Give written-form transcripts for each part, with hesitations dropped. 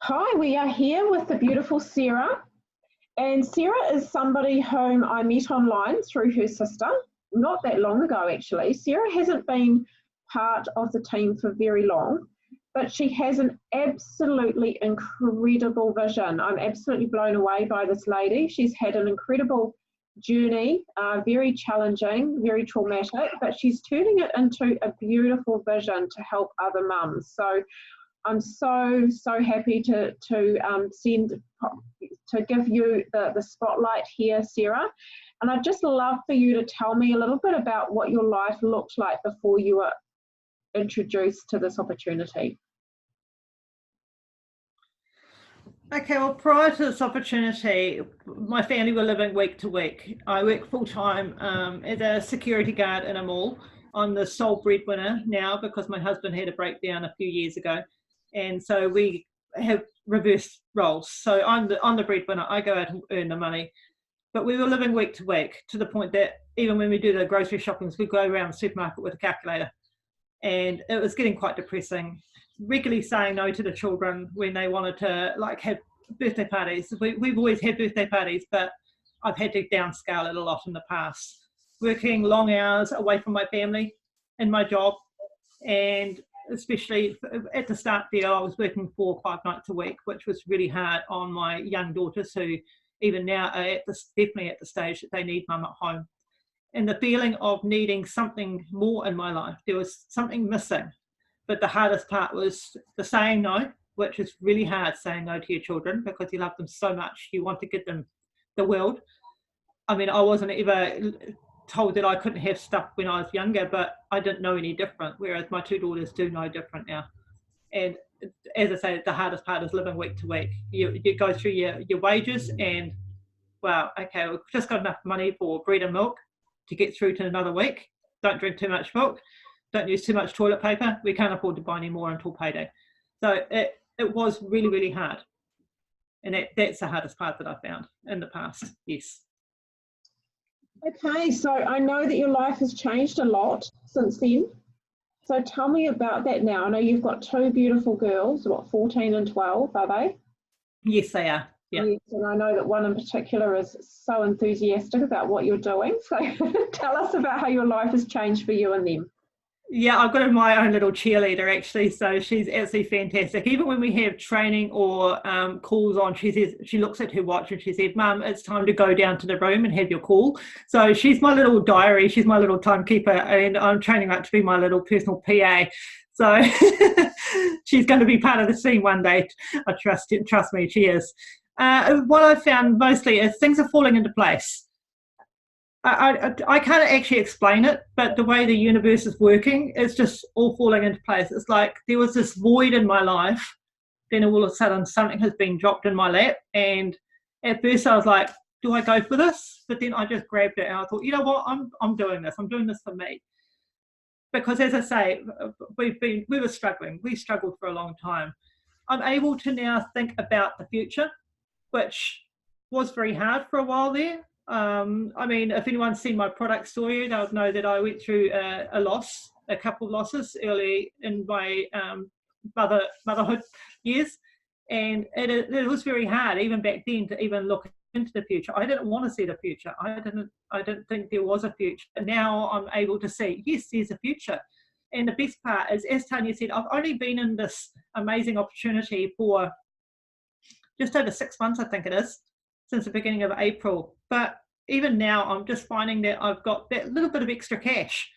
Hi, we are here with the beautiful Sarah. And Sarah is somebody whom I met online through her sister not that long ago, actually. Sarah hasn't been part of the team for very long, but she has an absolutely incredible vision. I'm absolutely blown away by this lady. She's had an incredible journey, very challenging, very traumatic, but she's turning it into a beautiful vision to help other mums. So I'm so happy to send to give you the spotlight here, Sarah. And I'd just love for you to tell me a little bit about what your life looked like before you were introduced to this opportunity. Okay, well, prior to this opportunity, my family were living week to week. I work full time as a security guard in a mall. I'm the sole breadwinner now because my husband had a breakdown a few years ago, and so we have reversed roles. So I'm the breadwinner. I go out and earn the money, but we were living week to week to the point that even when we do the grocery shoppings, we go around the supermarket with a calculator, and it was getting quite depressing. Regularly saying no to the children when they wanted to have birthday parties. We've always had birthday parties, but I've had to downscale it a lot in the past. Working long hours away from my family in my job, and especially at the start there, I was working 4 or 5 nights a week, which was really hard on my young daughters who even now are definitely at the stage that they need mum at home, and the feeling of needing something more in my life. There was something missing. But the hardest part was the saying no, which is really hard, saying no to your children because you love them so much. You want to give them the world. I mean, I wasn't ever told that I couldn't have stuff when I was younger, but I didn't know any different, whereas my two daughters do know different now. And as I say, the hardest part is living week to week. You go through your wages and, wow, okay, we've just got enough money for bread and milk to get through to another week. Don't drink too much milk. Don't use too much toilet paper. We can't afford to buy any more until payday. So it was really, really hard. And that's the hardest part that I found in the past. Yes. Okay, so I know that your life has changed a lot since then. So tell me about that now. I know you've got two beautiful girls, what, 14 and 12, are they? Yes, they are. Yeah. Yes, and I know that one in particular is so enthusiastic about what you're doing. So tell us about how your life has changed for you and them. Yeah, I've got my own little cheerleader actually, so she's absolutely fantastic. Even when we have training or calls on, she says she looks at her watch and she said, "Mum, it's time to go down to the room and have your call." So she's my little diary, she's my little timekeeper, and I'm training up to be my little personal PA. So she's going to be part of the team one day. I trust it. Trust me, she is. What I've found mostly is things are falling into place. I can't actually explain it, but the way the universe is working, it's just all falling into place. It's like there was this void in my life, then all of a sudden something has been dropped in my lap. And at first I was like, do I go for this? But then I just grabbed it and I thought, you know what, I'm doing this. I'm doing this for me. Because as I say, we were struggling. We struggled for a long time. I'm able to now think about the future, which was very hard for a while there. I mean, if anyone's seen my product story, they'll know that I went through a loss, a couple of losses early in my motherhood years, and it was very hard even back then to even look into the future. I didn't want to see the future. I didn't think there was a future. And now I'm able to see, yes, there's a future. And the best part is, as Tanya said, I've only been in this amazing opportunity for just over 6 months, I think it is, since the beginning of April. But even now, I'm just finding that I've got that little bit of extra cash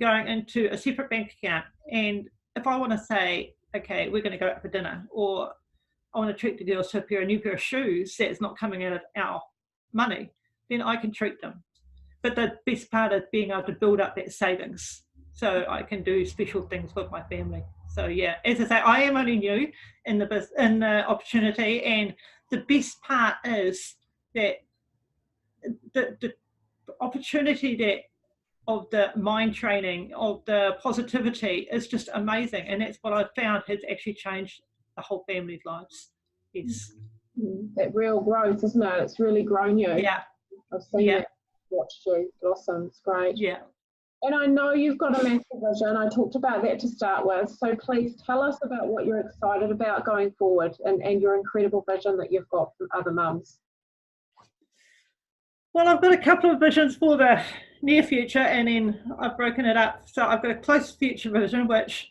going into a separate bank account. And if I want to say, okay, we're going to go out for dinner, or I want to treat the girls to a new pair of shoes that's not coming out of our money, then I can treat them. But the best part is being able to build up that savings so I can do special things with my family. So yeah, as I say, I am only new in the opportunity, and the best part is that the opportunity that of the mind training, of the positivity is just amazing, and that's what I've found has actually changed the whole family's lives. Yes. That real growth, isn't it? It's really grown you. Yeah. I've seen Yeah. it, watched you blossom. It's great. Yeah. And I know you've got a massive vision. I talked about that to start with. So please tell us about what you're excited about going forward and your incredible vision that you've got from other mums. Well, I've got a couple of visions for the near future, and then I've broken it up. So I've got a close future vision, which,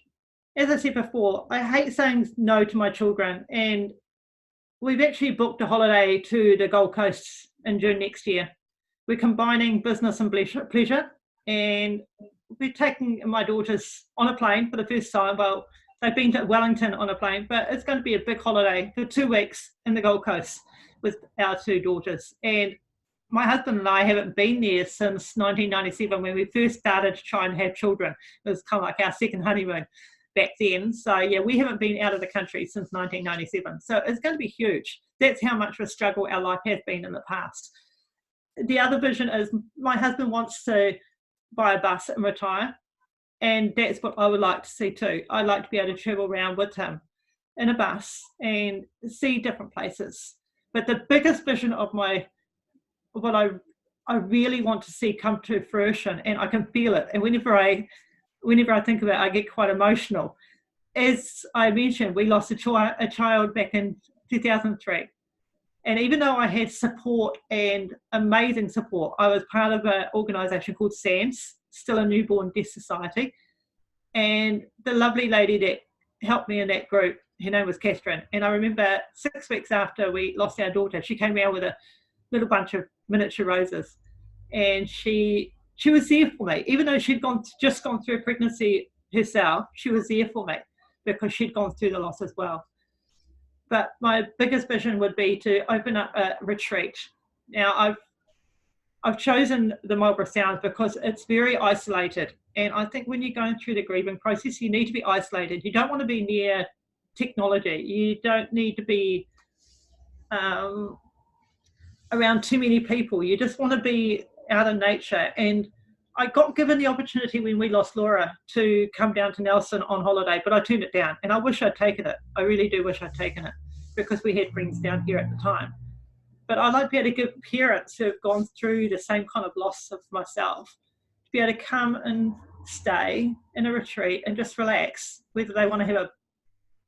as I said before, I hate saying no to my children. And we've actually booked a holiday to the Gold Coast in June next year. We're combining business and pleasure, and we're taking my daughters on a plane for the first time. Well, they've been to Wellington on a plane, but it's going to be a big holiday for 2 weeks in the Gold Coast with our two daughters. And my husband and I haven't been there since 1997 when we first started to try and have children. It was kind of like our second honeymoon back then. So yeah, we haven't been out of the country since 1997. So it's going to be huge. That's how much of a struggle our life has been in the past. The other vision is my husband wants to buy a bus and retire. And that's what I would like to see too. I'd like to be able to travel around with him in a bus and see different places. But the biggest vision of what I really want to see come to fruition, and I can feel it, and whenever I think about it, I get quite emotional. As I mentioned, we lost a child back in 2003, and even though I had support and amazing support, I was part of an organisation called SANS, Still a Newborn Death Society, and the lovely lady that helped me in that group, her name was Catherine, and I remember 6 weeks after we lost our daughter, she came around with a little bunch of miniature roses, and she was there for me. Even though she'd just gone through a pregnancy herself, she was there for me because she'd gone through the loss as well. But my biggest vision would be to open up a retreat. Now I've chosen the Marlborough Sounds because it's very isolated, and I think when you're going through the grieving process, you need to be isolated. You don't want to be near technology. You don't need to be around too many people. You just want to be out in nature. And I got given the opportunity when we lost Laura to come down to Nelson on holiday, but I turned it down, and I wish I'd taken it. I really do wish I'd taken it, because we had friends down here at the time. But I'd like to be able to give parents who have gone through the same kind of loss of myself to be able to come and stay in a retreat and just relax, whether they want to have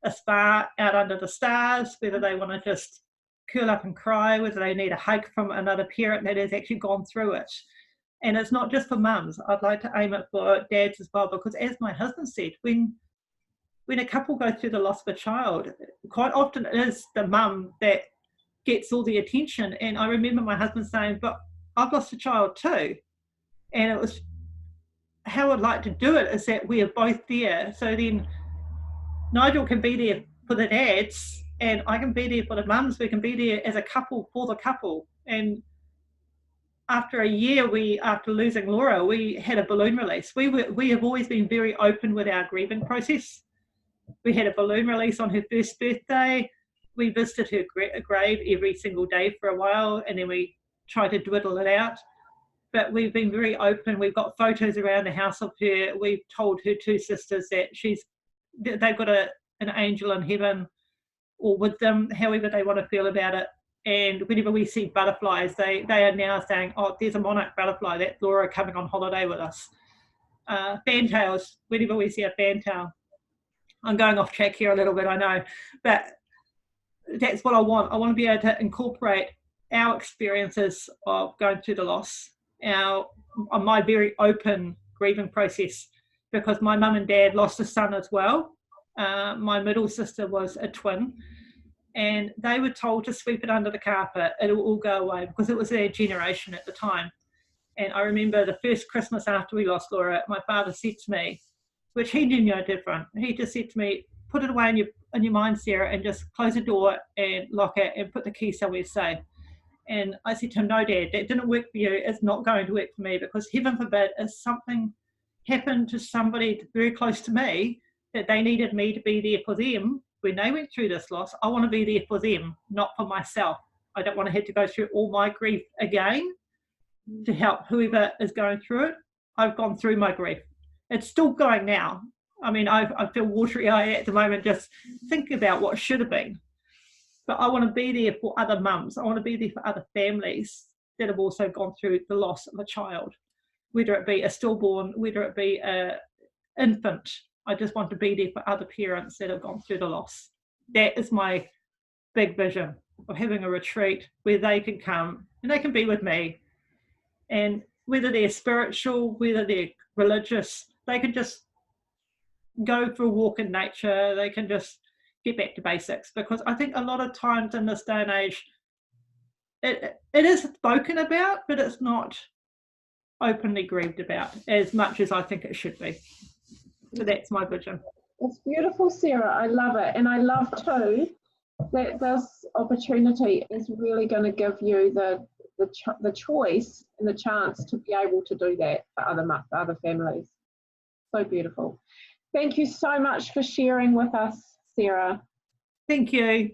a spa out under the stars, whether they want to just curl up and cry, whether they need a hug from another parent that has actually gone through it. And it's not just for mums. I'd like to aim it for dads as well, because as my husband said, when a couple go through the loss of a child, quite often it is the mum that gets all the attention. And I remember my husband saying, but I've lost a child too. And it was, how I'd like to do it is that we are both there. So then Nigel can be there for the dads, and I can be there for the mums. We can be there as a couple for the couple. And after a year, after losing Laura, we had a balloon release. We have always been very open with our grieving process. We had a balloon release on her first birthday. We visited her grave every single day for a while, and then we tried to dwindle it out. But we've been very open. We've got photos around the house of her. We've told her two sisters that they've got an angel in heaven, or with them, however they want to feel about it. And whenever we see butterflies, they are now saying, oh, there's a monarch butterfly, that's Laura coming on holiday with us. Fantails, whenever we see a fantail. I'm going off track here a little bit, I know, but that's what I want. I want to be able to incorporate our experiences of going through the loss, my very open grieving process, because my mum and dad lost a son as well. My middle sister was a twin, and they were told to sweep it under the carpet, it'll all go away, because it was their generation at the time. And I remember the first Christmas after we lost Laura, my father said to me, which he knew no different, he just said to me, put it away in your mind, Sarah, and just close the door and lock it and put the key somewhere safe. And I said to him, no, Dad, that didn't work for you, it's not going to work for me, because heaven forbid if something happened to somebody very close to me, that they needed me to be there for them when they went through this loss. I want to be there for them, not for myself. I don't want to have to go through all my grief again to help whoever is going through it. I've gone through my grief. It's still going now. I mean, I feel watery-eyed at the moment just thinking about what should have been. But I want to be there for other mums. I want to be there for other families that have also gone through the loss of a child. whether it be a stillborn, whether it be a infant. I just want to be there for other parents that have gone through the loss. That is my big vision of having a retreat where they can come and they can be with me. And whether they're spiritual, whether they're religious, they can just go for a walk in nature. They can just get back to basics, because I think a lot of times in this day and age, it is spoken about, but it's not openly grieved about as much as I think it should be. So that's my vision. It's beautiful, Sarah. I love it. And I love too that this opportunity is really going to give you the choice and the chance to be able to do that for other families. So beautiful. Thank you so much for sharing with us, Sarah. Thank you.